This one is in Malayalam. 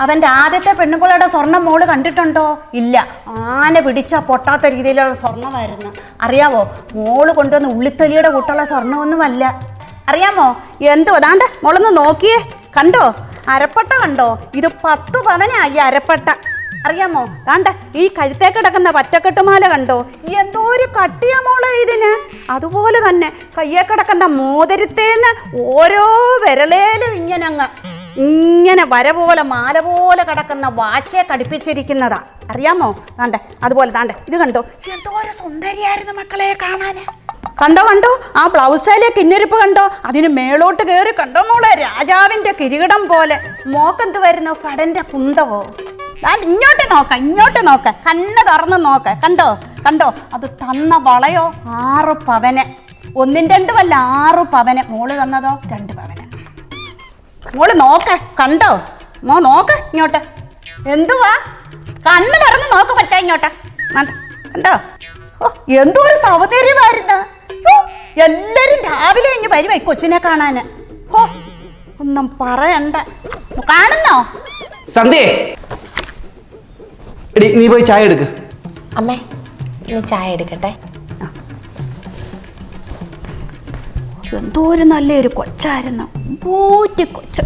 അവൻ്റെ ആദ്യത്തെ പെണ്ണുങ്ങളുടെ സ്വർണ്ണം മോള് കണ്ടിട്ടുണ്ടോ? ഇല്ല. ആന പിടിച്ച പൊട്ടാത്ത രീതിയിലുള്ള സ്വർണ്ണമായിരുന്നു. അറിയാവോ? മോള് കൊണ്ടുവന്ന് ഉള്ളിത്തൊലിയുടെ കൂട്ടുള്ള സ്വർണ്ണമൊന്നുമല്ല. അറിയാമോ? എന്തോ അതാണ്ട് മോളൊന്ന് നോക്കിയേ, കണ്ടോ അരപ്പട്ട കണ്ടോ? ഇത് 10 പവനായി അരപ്പട്ട. അറിയാമോ? താണ്ട ഈ കഴുത്തേ കിടക്കുന്ന പറ്റക്കെട്ടുമാല കണ്ടോ? എന്തോ ഒരു കട്ടിയ മോളെ ഇതിന്. അതുപോലെ തന്നെ കയ്യെ കിടക്കുന്ന മോതിരത്തേന്ന് ഓരോ വിരലേലും ഇങ്ങനെ വര പോലെ മാല പോലെ കിടക്കുന്ന വാച്ചയെ കടിപ്പിച്ചിരിക്കുന്നതാ. അറിയാമോ? താണ്ടെ അതുപോലെ താണ്ടെ ഇത് കണ്ടോ? എന്തോ ഒരു സുന്ദരിയായിരുന്നു മക്കളെ കാണാൻ. കണ്ടോ ആ ബ്ലൗസിലെ കിന്നരിപ്പ് കണ്ടോ? അതിന് മേളോട്ട് കയറി കണ്ടോ മോളെ രാജാവിൻ്റെ കിരീടം പോലെ. മോക്കെന്ത് വരുന്നു? കടൻ്റെ കുന്തവോ? ഇങ്ങോട്ട് നോക്ക, കണ്ണ് തുറന്ന് നോക്ക. കണ്ടോ അത് തന്ന വളയോ 6 പവന്. 1 2 അല്ല 6 പവന്. മോള് തന്നതോ 2 പവന്. മോള് നോക്ക, കണ്ടോ? നോക്ക ഇങ്ങോട്ട്. എന്തുവാ? കണ്ണ് തുറന്ന് നോക്ക പറ്റാ ഇങ്ങോട്ട്. കണ്ടോ? ഓ എന്തോ ഒരു സൗന്ദര്യമായിരുന്നു. എല്ലാരും രാവിലെ ഇങ്ങ് വരുവാ കൊച്ചിനെ കാണാന്. ഓ ഒന്നും പറയണ്ട. കാണുന്നോ? സന്ധ്യേ, നീ പോയി ചായ എടുക്ക്. അമ്മേ നീ ചായ എടുക്കട്ടെ. എന്തോ ഒരു നല്ലൊരു കൊച്ചായിരുന്നു. പൂറ്റി കൊച്ച്.